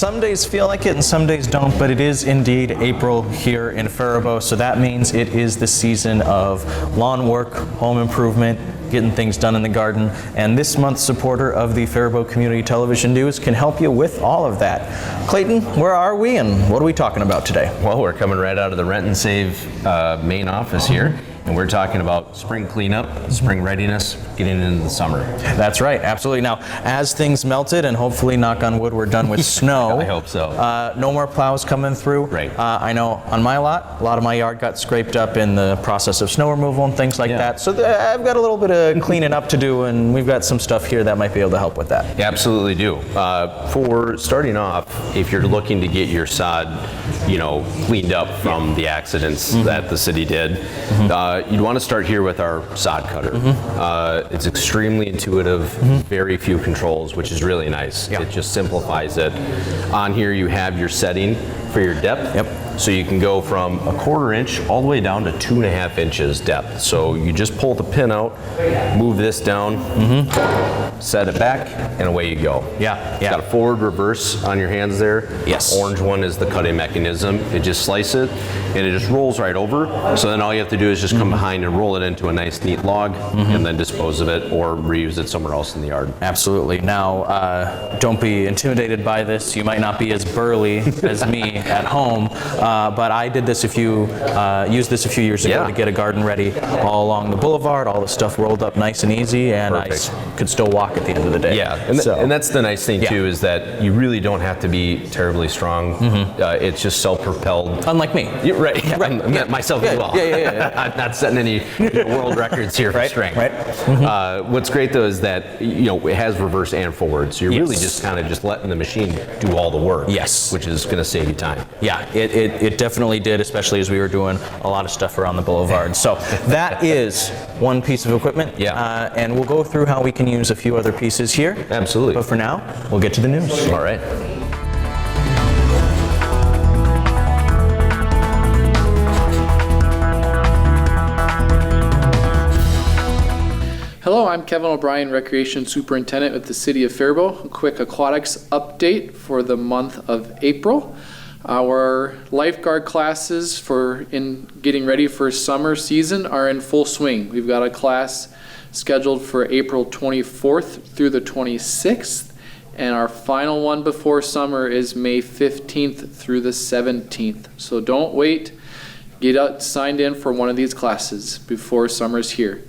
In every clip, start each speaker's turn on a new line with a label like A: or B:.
A: Some days feel like it and some days don't, but it is indeed April here in Faribault, so that means it is the season of lawn work, home improvement, getting things done in the garden, and this month's supporter of the Faribault Community Television News can help you with all of that. Clayton, where are we and what are we talking about today?
B: Well, we're coming right out of the Rent and Save main office here. And we're talking about spring cleanup, spring readiness, getting into the summer.
A: That's right, absolutely. Now, as things melted, and hopefully, knock on wood, we're done with snow.
B: I hope so.
A: No more plows coming through.
B: Right.
A: I know on my lot, a lot of my yard got scraped up in the process of snow removal and things like that. So I've got a little bit of cleaning up to do, and we've got some stuff here that might be able to help with that.
B: You absolutely do. For starting off, if you're looking to get your sod, cleaned up from the accidents that the city did, you'd want to start here with our sod cutter. It's extremely intuitive, very few controls, which is really nice. It just simplifies it. On here you have your setting for your depth. So you can go from 1/4 inch all the way down to 2.5 inches depth. So you just pull the pin out, move this down, set it back, and away you go. Got a forward reverse on your hands there.
A: Yes.
B: Orange one is the cutting mechanism. It just slice it and it just rolls right over. So then all you have to do is just come behind and roll it into a nice neat log and then dispose of it or reuse it somewhere else in the yard.
A: Absolutely. Now, don't be intimidated by this. You might not be as burly as me at home, but I did this used this a few years ago to get a garden ready all along the boulevard, all the stuff rolled up nice and easy, and I could still walk at the end of the day.
B: And that's the nice thing too, is that you really don't have to be terribly strong. It's just self-propelled.
A: Unlike me.
B: Myself as well. I'm not setting any world records here for strength. What's great though is that it has reverse and forward, so you're really just kind of just letting the machine do all the work. Which is going to save you time.
A: It definitely did, especially as we were doing a lot of stuff around the boulevard. So that is one piece of equipment. And we'll go through how we can use a few other pieces here.
B: Absolutely.
A: But for now, we'll get to the news.
B: All right.
C: Hello, I'm Kevin O'Brien, Recreation Superintendent with the City of Faribault. A quick aquatics update for the month of April. Our lifeguard classes in getting ready for summer season are in full swing. We've got a class scheduled for April 24th through the 26th, and our final one before summer is May 15th through the 17th. So don't wait. Get signed in for one of these classes before summer's here.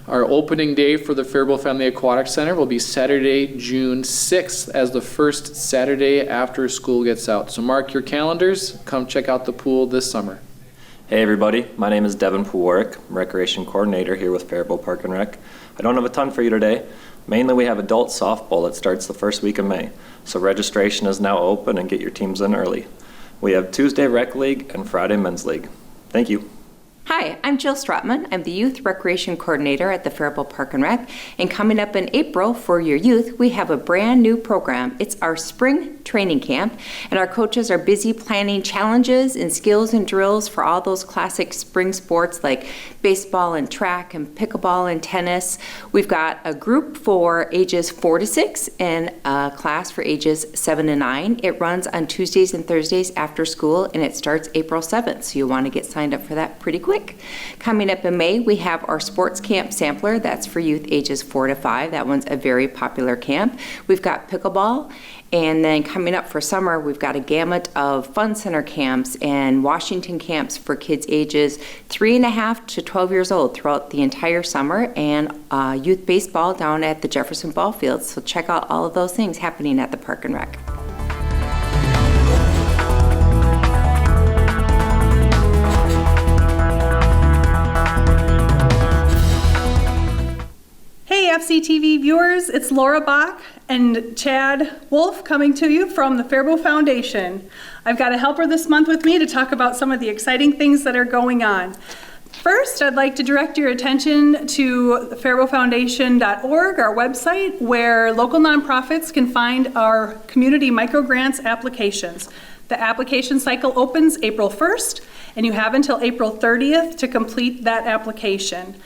C: Our opening day for the Faribault Family Aquatic Center will be Saturday, June 6th, as the first Saturday after school gets out. So mark your calendars. Come check out the pool this summer.
D: Hey everybody, my name is Devin Puwarek. I'm Recreation Coordinator here with Faribault Park and Rec. I don't have a ton for you today. Mainly we have adult softball that starts the first week of May. So registration is now open and get your teams in early. We have Tuesday Rec League and Friday Men's League. Thank you.
E: Hi, I'm Jill Strotman. I'm the Youth Recreation Coordinator at the Faribault Park and Rec. And coming up in April for your youth, we have a brand new program. It's our spring training camp, and our coaches are busy planning challenges and skills and drills for all those classic spring sports like baseball and track and pickleball and tennis. We've got a group for ages 4 to 6 and a class for ages 7 to 9. It runs on Tuesdays and Thursdays after school, and it starts April 7th, so you'll want to get signed up for that pretty quick. Coming up in May, we have our sports camp sampler. That's for youth ages 4 to 5. That one's a very popular camp. We've got pickleball. And then coming up for summer, we've got a gamut of fun center camps and Washington camps for kids ages 3.5 to 12 years old throughout the entire summer, and youth baseball down at the Jefferson Ball Fields. So check out all of those things happening at the Park and Rec.
F: Hey FCTV viewers, it's Laura Bach and Chad Wolf coming to you from the Faribault Foundation. I've got a helper this month with me to talk about some of the exciting things that are going on. First, I'd like to direct your attention to FaribaultFoundation.org, our website, where local nonprofits can find our community microgrants applications. The application cycle opens April 1st, and you have until April 30th to complete that application.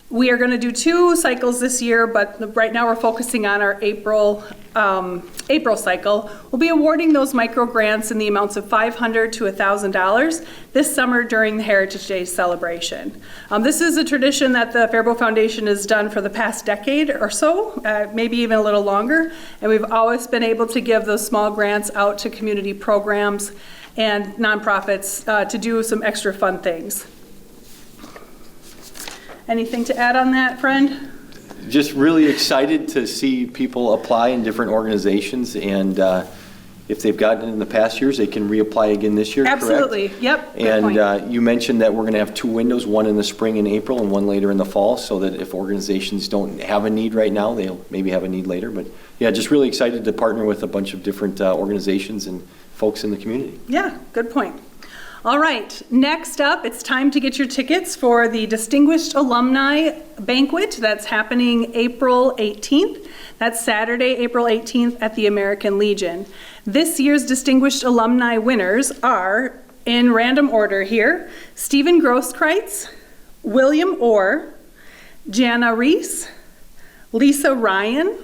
F: We are going to do 2 cycles this year, but right now we're focusing on our April cycle. We'll be awarding those micro grants in the amounts of $500 to $1,000 this summer during the Heritage Day celebration. This is a tradition that the Faribault Foundation has done for the past decade or so, maybe even a little longer, and we've always been able to give those small grants out to community programs and nonprofits to do some extra fun things. Anything to add on that, friend?
G: Just really excited to see people apply in different organizations, and if they've gotten it in the past years, they can reapply again this year, correct?
F: Absolutely, yep, good point.
G: And you mentioned that we're going to have 2 windows, one in the spring and April and one later in the fall, so that if organizations don't have a need right now, they'll maybe have a need later. But yeah, just really excited to partner with a bunch of different organizations and folks in the community.
F: Yeah, good point. All right, next up, it's time to get your tickets for the Distinguished Alumni Banquet that's happening April 18th. That's Saturday, April 18th at the American Legion. This year's Distinguished Alumni winners are, in random order here, Stephen Grosskreitz, William Orr, Jana Reese, Lisa Ryan,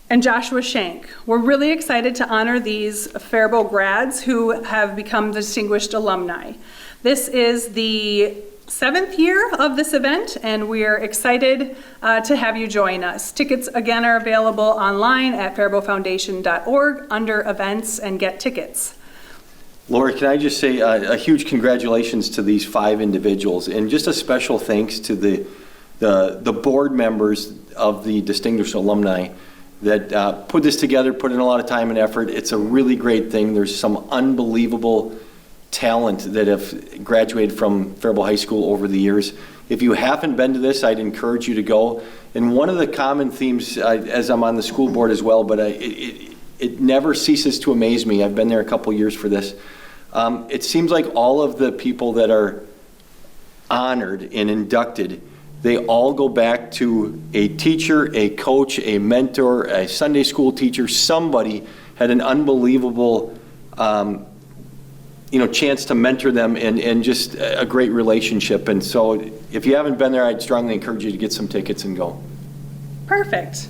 F: and Joshua Shank. We're really excited to honor these Faribault grads who have become distinguished alumni. This is the 7th year of this event, and we're excited to have you join us. Tickets, again, are available online at faribaultfoundation.org under events and get tickets.
G: Laura, can I just say a huge congratulations to these 5 individuals, and just a special thanks to the board members of the Distinguished Alumni that put this together, put in a lot of time and effort. It's a really great thing. There's some unbelievable talent that have graduated from Faribault High School over the years. If you haven't been to this, I'd encourage you to go. And one of the common themes, as I'm on the school board as well, but it never ceases to amaze me. I've been there a couple years for this. It seems like all of the people that are honored and inducted, they all go back to a teacher, a coach, a mentor, a Sunday school teacher. Somebody had an unbelievable chance to mentor them, and just a great relationship. And so if you haven't been there, I'd strongly encourage you to get some tickets and go.
F: Perfect.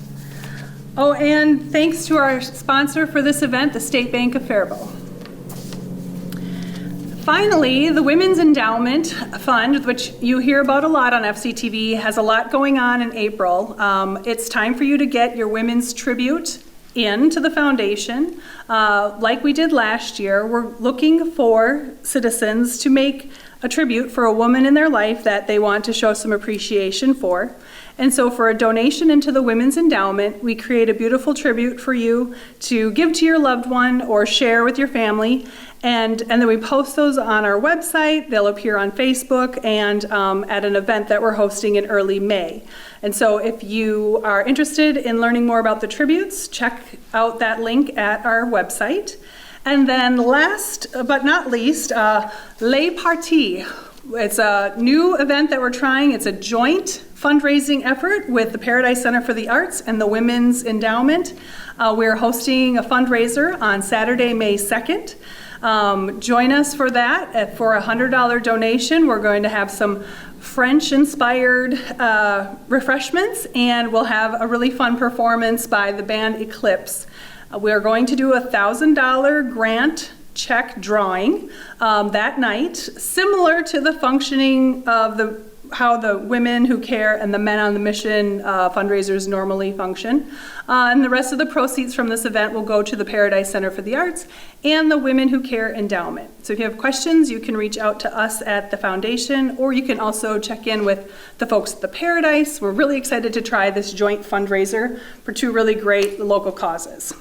F: Oh, and thanks to our sponsor for this event, the State Bank of Faribault. Finally, the Women's Endowment Fund, which you hear about a lot on FCTV, has a lot going on in April. It's time for you to get your women's tribute into the foundation. Like we did last year, we're looking for citizens to make a tribute for a woman in their life that they want to show some appreciation for. And so for a donation into the Women's Endowment, we create a beautiful tribute for you to give to your loved one or share with your family. And then we post those on our website. They'll appear on Facebook and at an event that we're hosting in early May. And so if you are interested in learning more about the tributes, check out that link at our website. And then last but not least, Les Parties. It's a new event that we're trying. It's a joint fundraising effort with the Paradise Center for the Arts and the Women's Endowment. We're hosting a fundraiser on Saturday, May 2nd. Join us for that. For a $100 donation, we're going to have some French-inspired refreshments, and we'll have a really fun performance by the band Eclipse. We're going to do a $1,000 grant check drawing that night, similar to the functioning of how the Women Who Care and the Men on the Mission fundraisers normally function. And the rest of the proceeds from this event will go to the Paradise Center for the Arts and the Women Who Care Endowment. So if you have questions, you can reach out to us at the foundation, or you can also check in with the folks at the Paradise. We're really excited to try this joint fundraiser for 2 really great local causes.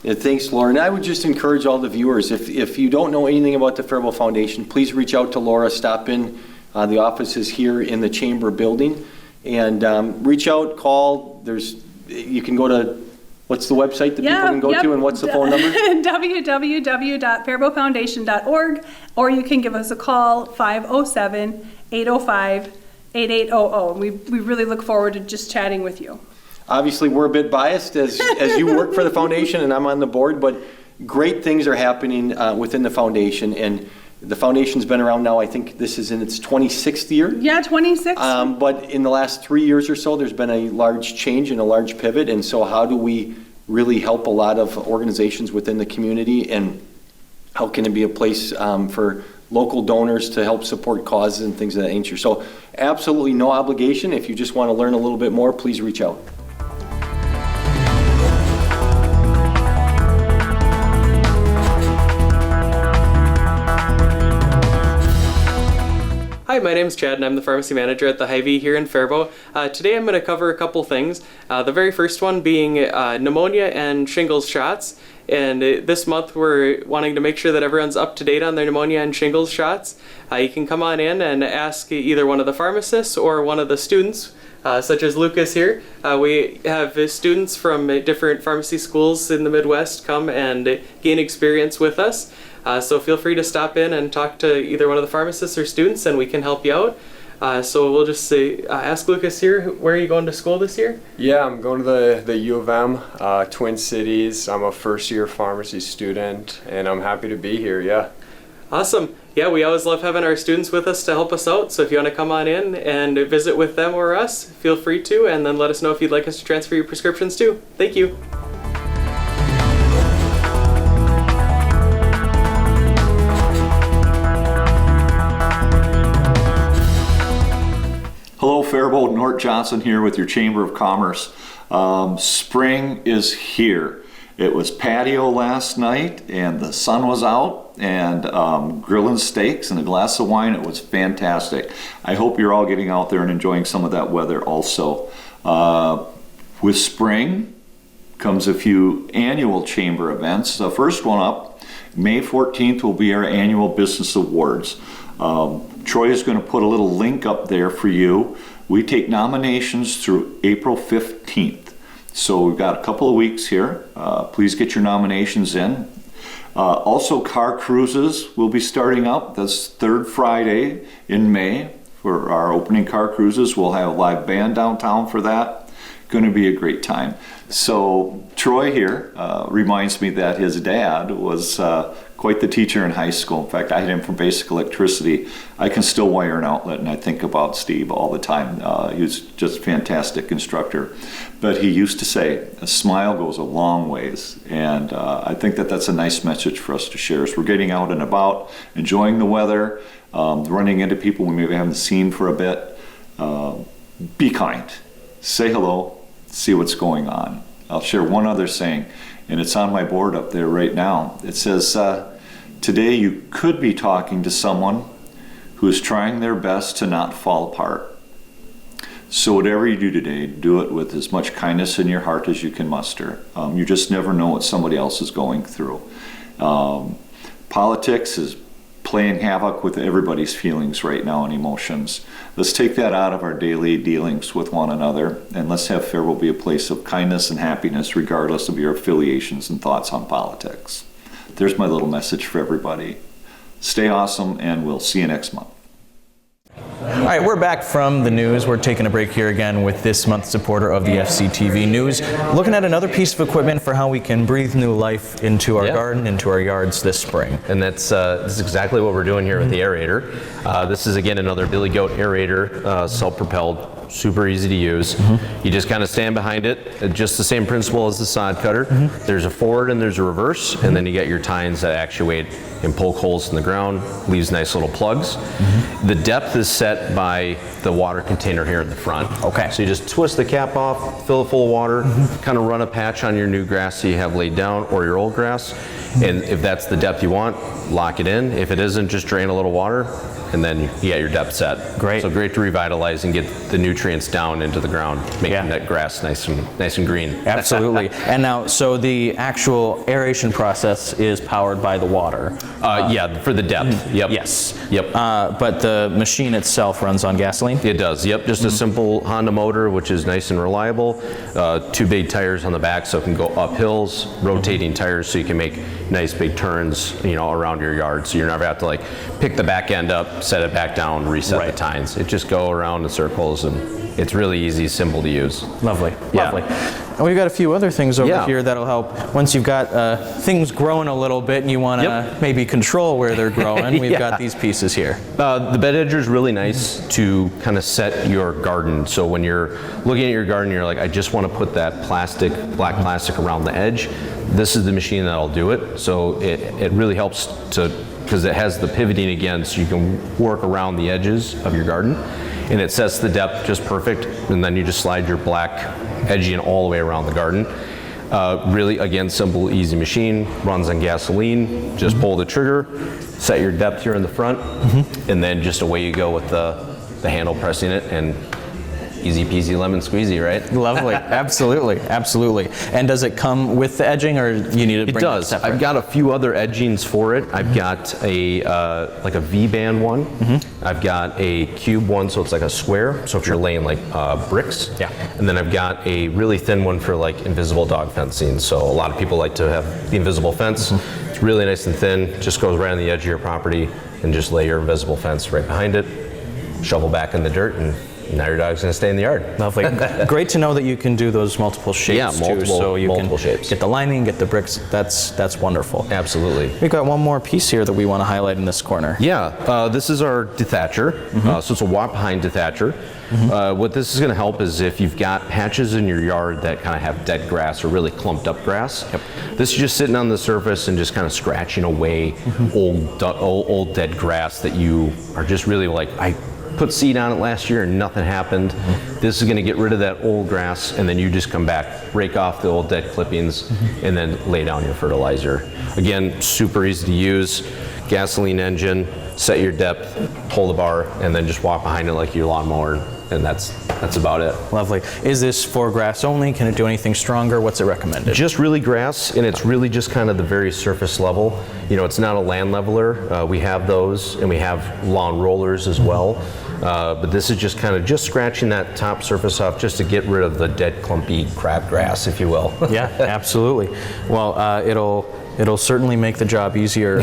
G: Yeah, thanks, Laura. And I would just encourage all the viewers, if you don't know anything about the Faribault Foundation, please reach out to Laura, stop in. The office is here in the Chamber building, and reach out, call. You can go to, what's the website that people can go to, and what's the phone number? www.faribaultfoundation.org, or you can give us a call, 507-805-8800. We really look forward to just chatting with you. Obviously, we're a bit biased as you work for the foundation and I'm on the board, but great things are happening within the foundation, and The foundation's been around now, I think this is in its 26th year.
F: Yeah, 26.
G: But in the last 3 years or so, there's been a large change and a large pivot. And so how do we really help a lot of organizations within the community? And how can it be a place for local donors to help support causes and things of that nature? So absolutely no obligation. If you just want to learn a little bit more, please reach out.
H: Hi, my name is Chad and I'm the pharmacy manager at the Hy-Vee here in Faribault. Today I'm going to cover a couple things. The very first one being pneumonia and shingles shots. And this month we're wanting to make sure that everyone's up to date on their pneumonia and shingles shots. You can come on in and ask either one of the pharmacists or one of the students, such as Lucas here. We have students from different pharmacy schools in the Midwest come and gain experience with us. So feel free to stop in and talk to either one of the pharmacists or students and we can help you out. So we'll just say, ask Lucas here, where are you going to school this year?
I: Yeah, I'm going to the U of M, Twin Cities. I'm a first-year pharmacy student, and I'm happy to be here, yeah.
H: Awesome. Yeah, we always love having our students with us to help us out. So if you want to come on in and visit with them or us, feel free to, and then let us know if you'd like us to transfer your prescriptions too. Thank you.
J: Hello, Faribault. Nort Johnson here with your Chamber of Commerce. Spring is here. It was patio last night and the sun was out and grilling steaks and a glass of wine. It was fantastic. I hope you're all getting out there and enjoying some of that weather also. With spring comes a few annual Chamber events. The first one up, May 14th, will be our annual Business Awards. Troy is going to put a little link up there for you. We take nominations through April 15th. So we've got a couple of weeks here. Please get your nominations in. Also, car cruises will be starting up. That's third Friday in May for our opening car cruises. We'll have a live band downtown for that. Going to be a great time. So Troy here reminds me that his dad was quite the teacher in high school. In fact, I had him for basic electricity. I can still wire an outlet, and I think about Steve all the time. He was just a fantastic instructor. But he used to say, a smile goes a long ways. And I think that that's a nice message for us to share as we're getting out and about, enjoying the weather, running into people we maybe haven't seen for a bit. Be kind. Say hello. See what's going on. I'll share one other saying, and it's on my board up there right now. It says, today you could be talking to someone who is trying their best to not fall apart. So whatever you do today, do it with as much kindness in your heart as you can muster. You just never know what somebody else is going through. Politics is playing havoc with everybody's feelings right now and emotions. Let's take that out of our daily dealings with one another, and let's have Faribault be a place of kindness and happiness regardless of your affiliations and thoughts on politics. There's my little message for everybody. Stay awesome, and we'll see you next month.
A: All right, we're back from the news. We're taking a break here again with this month's supporter of the FCTV News, looking at another piece of equipment for how we can breathe new life into our garden, into our yards this spring.
B: And that's this is exactly what we're doing here with the aerator. This is, again, another Billy Goat aerator, self-propelled, super easy to use. You just kind of stand behind it, just the same principle as the sod cutter. There's a forward and there's a reverse, and then you get your tines that actuate and poke holes in the ground, leaves nice little plugs. The depth is set by the water container here in the front.
A: Okay.
B: So you just twist the cap off, fill it full of water, kind of run a patch on your new grass that you have laid down or your old grass, and if that's the depth you want, lock it in. If it isn't, just drain a little water, and then you get your depth set.
A: Great.
B: So great to revitalize and get the nutrients down into the ground, making that grass nice and green.
A: Absolutely. And now, so the actual aeration process is powered by the water.
B: Yeah, for the depth. Yep.
A: Yes.
B: Yep.
A: But the machine itself runs on gasoline?
B: It does. Yep. Just a simple Honda motor, which is nice and reliable. 2 big tires on the back, so it can go up hills. Rotating tires, so you can make nice big turns, around your yard. So you never have to like pick the back end up, set it back down, reset the tines. It just go around in circles, and it's really easy, simple to use.
A: Lovely.
B: Yeah.
A: Lovely. And we've got a few other things over
B: Yeah.
A: here that'll help. Once you've got things growing a little bit and you want to maybe control where they're growing, we've got these pieces here.
B: The bed edger is really nice to kind of set your garden. So when you're looking at your garden, you're like, I just want to put that black plastic around the edge. This is the machine that'll do it. So it really helps because it has the pivoting again, so you can work around the edges of your garden. And it sets the depth just perfect. And then you just slide your black edging all the way around the garden. Really, again, simple, easy machine, runs on gasoline. Just pull the trigger, set your depth here in the front, and then just away you go with the handle pressing it, and easy peasy lemon squeezy, right?
A: Lovely. Absolutely. Absolutely. And does it come with the edging, or you need to bring
B: It does.
A: separate?
B: I've got a few other edgings for it. I've got a like a V-band one. I've got a cube one, so it's like a square. So if you're laying like bricks.
A: Yeah.
B: And then I've got a really thin one for like invisible dog fencing. So a lot of people like to have the invisible fence. It's really nice and thin. Just goes right on the edge of your property, and just lay your invisible fence right behind it. Shovel back in the dirt, and now your dog's going to stay in the yard.
A: Lovely. Great to know that you can do those multiple shapes too, so you
B: multiple
A: can
B: shapes.
A: get the lining, get the bricks. That's wonderful.
B: Absolutely.
A: We've got one more piece here that we want to highlight in this corner.
B: Yeah, this is our dethatcher. So it's a walk behind dethatcher. What this is going to help is if you've got patches in your yard that kind of have dead grass or really clumped up grass. This is just sitting on the surface and just kind of scratching away old dead grass that you are just really like, I put seed on it last year and nothing happened. This is going to get rid of that old grass, and then you just come back, rake off the old dead clippings, and then lay down your fertilizer. Again, super easy to use. Gasoline engine, set your depth, pull the bar, and then just walk behind it like your lawnmower, and that's about it.
A: Lovely. Is this for grass only? Can it do anything stronger? What's it recommended?
B: Just really grass, and it's really just kind of the very surface level. You know, it's not a land leveler. We have those, and we have lawn rollers as well. But this is just kind of just scratching that top surface off just to get rid of the dead clumpy crabgrass, if you will.
A: Yeah, absolutely. Well, it'll certainly make the job easier.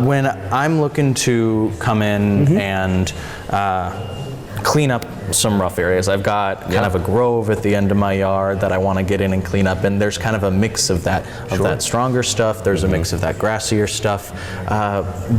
A: When I'm looking to come in and clean up some rough areas, I've got kind of a grove at the end of my yard that I want to get in and clean up, and there's kind of a mix of that stronger stuff. There's a mix of that grassier stuff.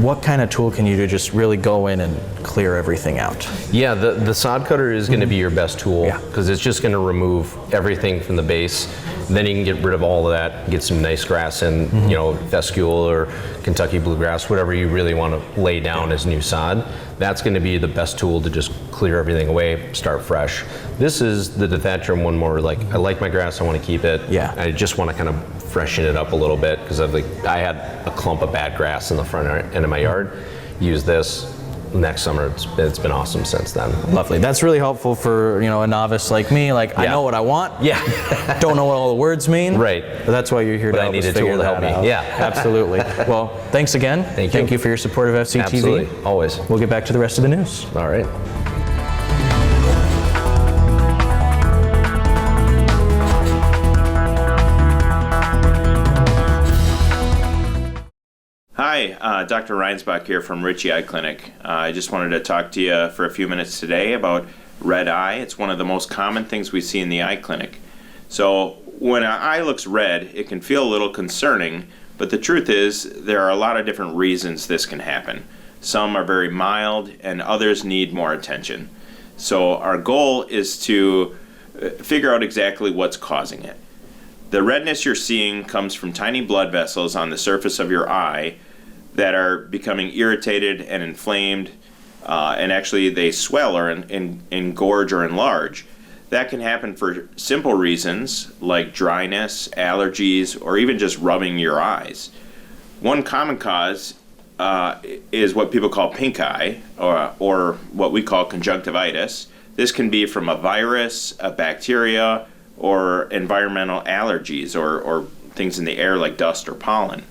A: What kind of tool can you do just really go in and clear everything out?
B: Yeah, the sod cutter is going to be your best tool because it's just going to remove everything from the base. And then you can get rid of all of that, get some nice grass in, you know, fescue or Kentucky bluegrass, whatever you really want to lay down as new sod. That's going to be the best tool to just clear everything away, start fresh. This is the dethatcher one more like, I like my grass, I want to keep it.
A: Yeah.
B: I just want to kind of freshen it up a little bit because I had a clump of bad grass in the front end of my yard. Use this. Next summer, it's been awesome since then.
A: Lovely. That's really helpful for, you know, a novice like me. Like, I know what I want.
B: Yeah.
A: Don't know what all the words mean.
B: Right.
A: But that's why you're here to help us figure that out.
B: Yeah.
A: Absolutely. Well, thanks again.
B: Thank you
A: for your support of FCTV.
B: Absolutely. Always.
A: We'll get back to the rest of the news.
B: All right.
K: Hi, Dr. Reinsbach here from Ritchie Eye Clinic. I just wanted to talk to you for a few minutes today about red eye. It's one of the most common things we see in the eye clinic. So when an eye looks red, it can feel a little concerning, but the truth is there are a lot of different reasons this can happen. Some are very mild and others need more attention. So our goal is to figure out exactly what's causing it. The redness you're seeing comes from tiny blood vessels on the surface of your eye that are becoming irritated and inflamed, and actually they swell or engorge or enlarge. That can happen for simple reasons like dryness, allergies, or even just rubbing your eyes. One common cause is what people call pink eye, or what we call conjunctivitis. This can be from a virus, a bacteria, or environmental allergies, or things in the air like dust or pollen.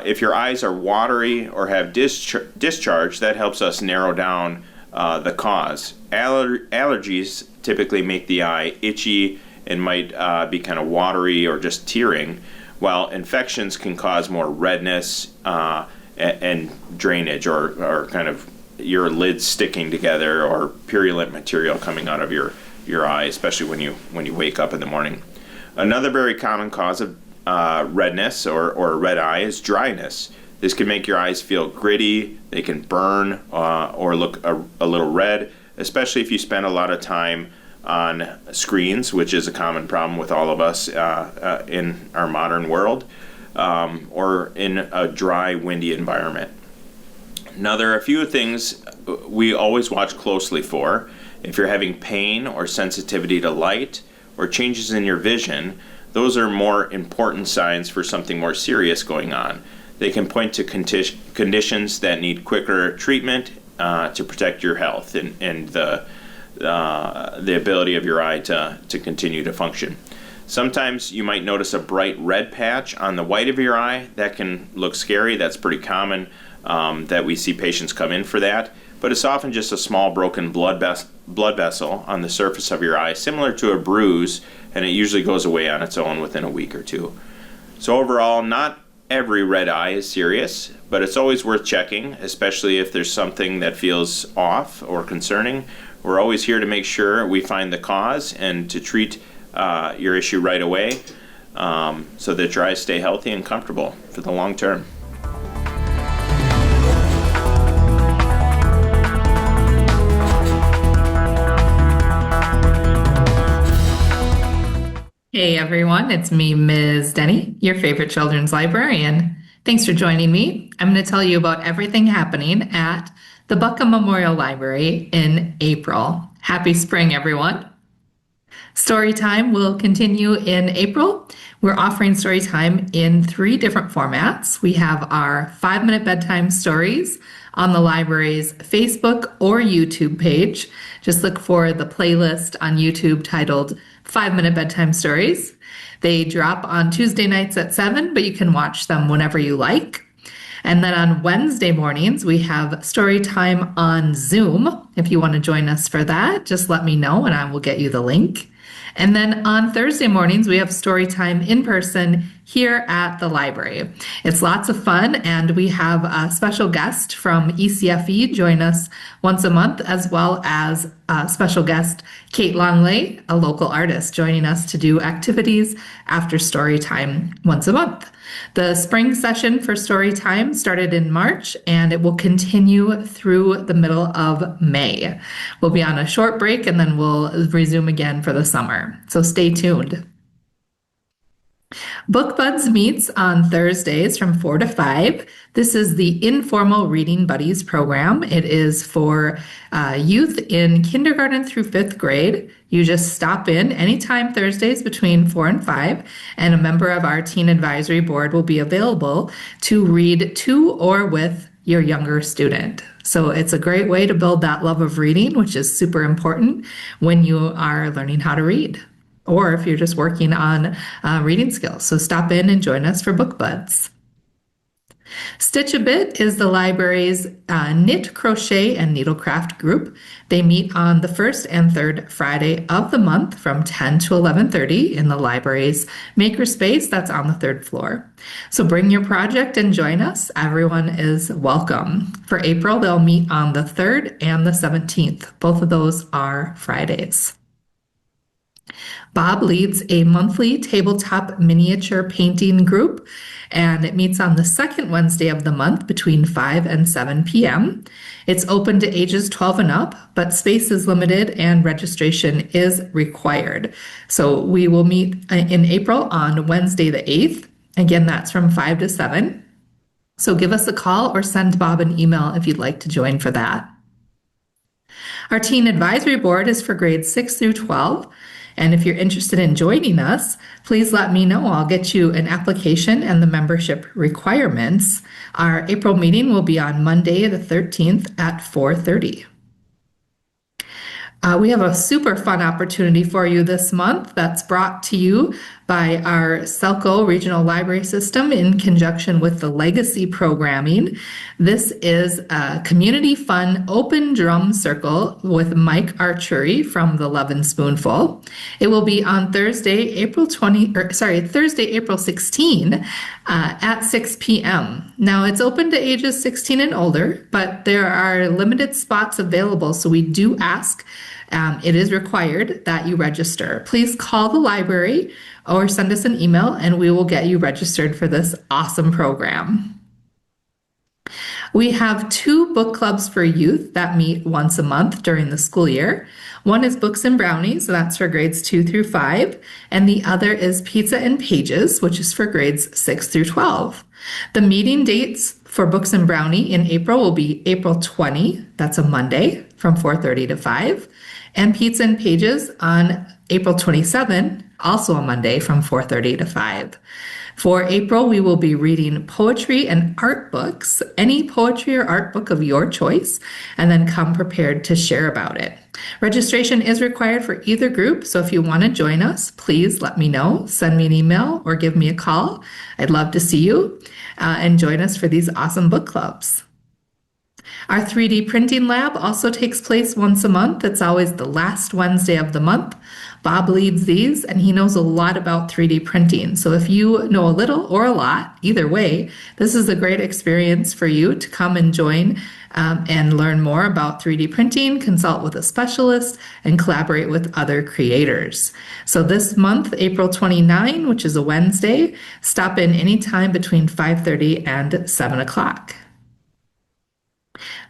K: If your eyes are watery or have discharge, that helps us narrow down the cause. Allergies typically make the eye itchy and might be kind of watery or just tearing, while infections can cause more redness and drainage or kind of your lids sticking together or purulent material coming out of your your eye, especially when you wake up in the morning. Another very common cause of redness or red eye is dryness. This can make your eyes feel gritty, they can burn or look a little red, especially if you spend a lot of time on screens, which is a common problem with all of us in our modern world, or in a dry, windy environment. Now, there are a few things we always watch closely for. If you're having pain or sensitivity to light or changes in your vision, those are more important signs for something more serious going on. They can point to conditions that need quicker treatment to protect your health and the ability of your eye to continue to function. Sometimes you might notice a bright red patch on the white of your eye. That can look scary. That's pretty common that we see patients come in for that. But it's often just a small broken blood vessel on the surface of your eye, similar to a bruise, and it usually goes away on its own within a week or two. So overall, not every red eye is serious, but it's always worth checking, especially if there's something that feels off or concerning. We're always here to make sure we find the cause and to treat your issue right away so that your eyes stay healthy and comfortable for the long term.
L: Hey everyone, it's me, Ms. Denny, your favorite children's librarian. Thanks for joining me. I'm going to tell you about everything happening at the Buckham Memorial Library in April. Happy spring, everyone. Storytime will continue in April. We're offering Storytime in 3 different formats. We have our 5-minute bedtime stories on the library's Facebook or YouTube page. Just look for the playlist on YouTube titled 5-minute bedtime stories. They drop on Tuesday nights at 7, but you can watch them whenever you like. And then on Wednesday mornings, we have story time on Zoom. If you want to join us for that, just let me know and I will get you the link. And then on Thursday mornings, we have story time in person here at the library. It's lots of fun, and we have a special guest from ECFE join us once a month, as well as special guest Kate Longley, a local artist, joining us to do activities after story time once a month. The spring session for story time started in March, and it will continue through the middle of May. We'll be on a short break, and then we'll resume again for the summer. So stay tuned. Book Buds meets on Thursdays from 4 to 5. This is the Informal Reading Buddies program. It is for youth in kindergarten through 5th grade. You just stop in anytime Thursdays between 4 and 5, and a member of our teen advisory board will be available to read to or with your younger student. So it's a great way to build that love of reading, which is super important when you are learning how to read, or if you're just working on reading skills. So stop in and join us for Book Buds. Stitch a Bit is the library's knit, crochet, and needlecraft group. They meet on the 1st and 3rd Friday of the month from 10 to 11:30 in the library's makerspace that's on the 3rd floor. So bring your project and join us. Everyone is welcome. For April, they'll meet on the 3rd and the 17th. Both of those are Fridays. Bob leads a monthly tabletop miniature painting group, and it meets on the 2nd Wednesday of the month between 5 and 7 p.m. It's open to ages 12 and up, but space is limited and registration is required. So we will meet in April on Wednesday the 8th. Again, that's from 5 to 7. So give us a call or send Bob an email if you'd like to join for that. Our Teen Advisory Board is for grades 6 through 12. And if you're interested in joining us, please let me know. I'll get you an application and the membership requirements. Our April meeting will be on Monday the 13th at 4:30. We have a super fun opportunity for you this month that's brought to you by our Selco Regional Library System in conjunction with the Legacy Programming. This is a community fun open drum circle with Mike Archery from the Lovin' Spoonful. It will be on Thursday, April 16 at 6 p.m. Now, it's open to ages 16 and older, but there are limited spots available, so we do ask. It is required that you register. Please call the library or send us an email, and we will get you registered for this awesome program. We have 2 book clubs for youth that meet once a month during the school year. One is Books and Brownies, so that's for grades 2 through 5, and the other is Pizza and Pages, which is for grades 6 through 12. The meeting dates for Books and Brownie in April will be April 20, that's a Monday, from 4:30 to 5, and Pizza and Pages on April 27, also a Monday, from 4:30 to 5. For April, we will be reading poetry and art books, any poetry or art book of your choice, and then come prepared to share about it. Registration is required for either group, so if you want to join us, please let me know. Send me an email or give me a call. I'd love to see you and join us for these awesome book clubs. Our 3D printing lab also takes place once a month. It's always the last Wednesday of the month. Bob leads these, and he knows a lot about 3D printing. So if you know a little or a lot, either way, this is a great experience for you to come and join and learn more about 3D printing, consult with a specialist, and collaborate with other creators. So this month, April 29, which is a Wednesday, stop in anytime between 5:30 and 7 o'clock.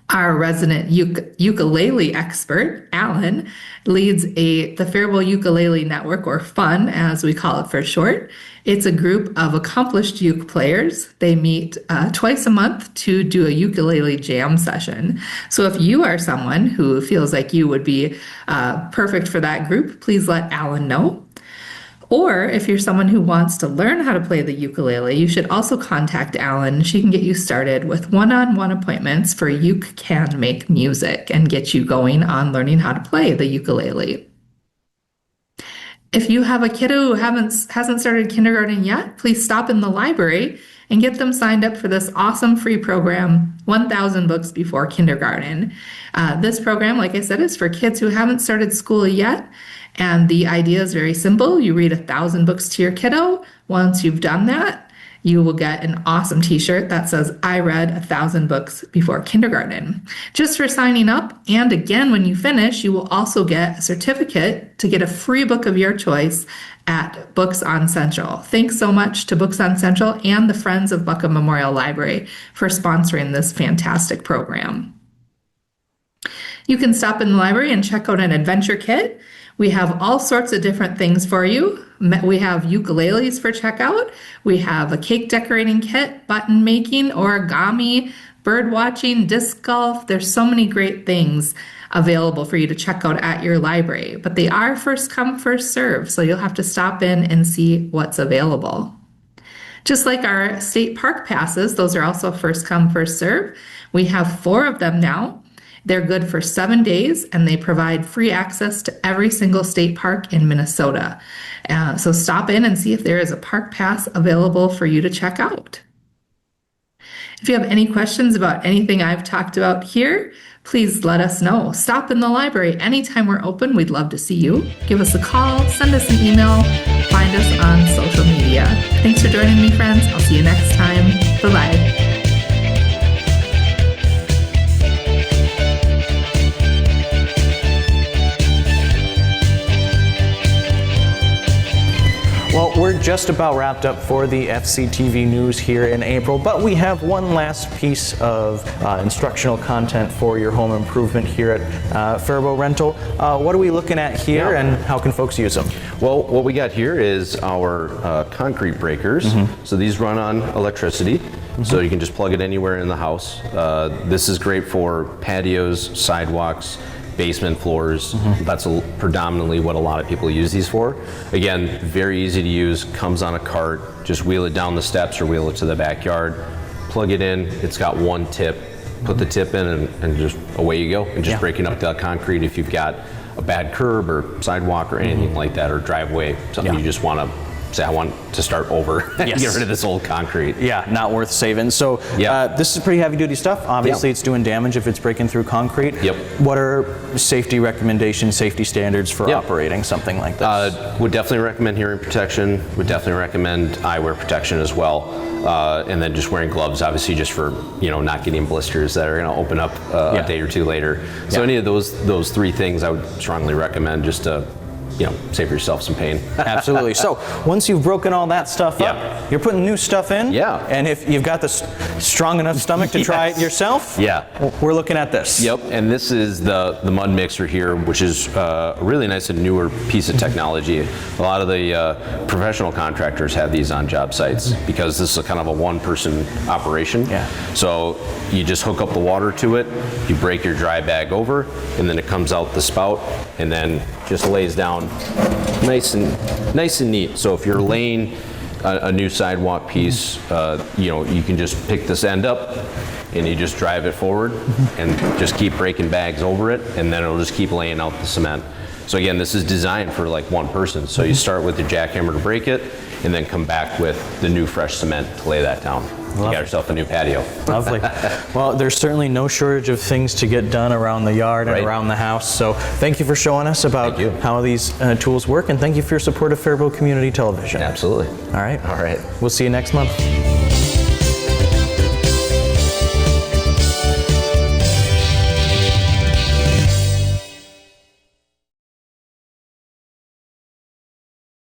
L: Our resident ukulele expert, Alan, leads the Faribault Ukulele Network, or FUN, as we call it for short. It's a group of accomplished uke players. They meet twice a month to do a ukulele jam session. So if you are someone who feels like you would be perfect for that group, please let Alan know. Or if you're someone who wants to learn how to play the ukulele, you should also contact Alan. She can get you started with one-on-one appointments for Uke Can Make Music and get you going on learning how to play the ukulele. If you have a kiddo who hasn't started kindergarten yet, please stop in the library and get them signed up for this awesome free program, 1,000 Books Before Kindergarten. This program, like I said, is for kids who haven't started school yet. And the idea is very simple. You read 1,000 books to your kiddo. Once you've done that, you will get an awesome t-shirt that says, I read 1,000 books before kindergarten. Just for signing up, and again, when you finish, you will also get a certificate to get a free book of your choice at Books on Central. Thanks so much to Books on Central and the Friends of Buckham Memorial Library for sponsoring this fantastic program. You can stop in the library and check out an adventure kit. We have all sorts of different things for you. We have ukuleles for checkout. We have a cake decorating kit, button making, origami, bird watching, disc golf. There's so many great things available for you to check out at your library, but they are first come, first serve, so you'll have to stop in and see what's available. Just like our state park passes, those are also first come, first serve. We have 4 of them now. They're good for 7 days, and they provide free access to every single state park in Minnesota. So stop in and see if there is a park pass available for you to check out. If you have any questions about anything I've talked about here, please let us know. Stop in the library anytime we're open. We'd love to see you. Give us a call, send us an email, find us on social media. Thanks for joining me, friends. I'll see you next time. Bye-bye.
A: Well, we're just about wrapped up for the FCTV news here in April, but we have one last piece of instructional content for your home improvement here at Faribault Rental. What are we looking at here, and how can folks use them?
B: Well, what we got here is our concrete breakers. So these run on electricity, so you can just plug it anywhere in the house. This is great for patios, sidewalks, basement floors. That's predominantly what a lot of people use these for. Again, very easy to use, comes on a cart, just wheel it down the steps or wheel it to the backyard, plug it in, it's got one tip, put the tip in and just away you go, and just breaking up the concrete if you've got a bad curb or sidewalk or anything like that, or driveway, something you just want to say, I want to start over and
A: Yes.
B: get rid of this old concrete.
A: Yeah, not worth saving. So this is pretty heavy duty stuff. Obviously it's doing damage if it's breaking through concrete.
B: Yep.
A: What are safety recommendations, safety standards for operating something like this?
B: Would definitely recommend hearing protection, would definitely recommend eyewear protection as well. And then just wearing gloves, obviously, just for not getting blisters that are going to open up a day or two later. So any of those three things, I would strongly recommend just to save yourself some pain.
A: Absolutely. So once you've broken all that stuff up, you're putting new stuff in.
B: Yeah.
A: And if you've got the strong enough stomach to try it yourself, we're looking at this.
B: Yep. And this is the mud mixer here, which is a really nice and newer piece of technology. A lot of the professional contractors have these on job sites because this is a kind of a one-person operation.
A: Yeah.
B: So you just hook up the water to it, you break your dry bag over, and then it comes out the spout, and then just lays down nice and neat. So if you're laying a new sidewalk piece, you can just pick this end up and you just drive it forward and just keep breaking bags over it, and then it'll just keep laying out the cement. So again, this is designed for like one person. So you start with the jackhammer to break it, and then come back with the new fresh cement to lay that down. You got yourself a new patio.
A: Lovely. Well, there's certainly no shortage of things to get done around the yard and around the house. So thank you for showing us about how these tools work, and thank you for your support of Faribault Community Television.
B: Absolutely.
A: All right.
B: All right.
A: We'll see you next month.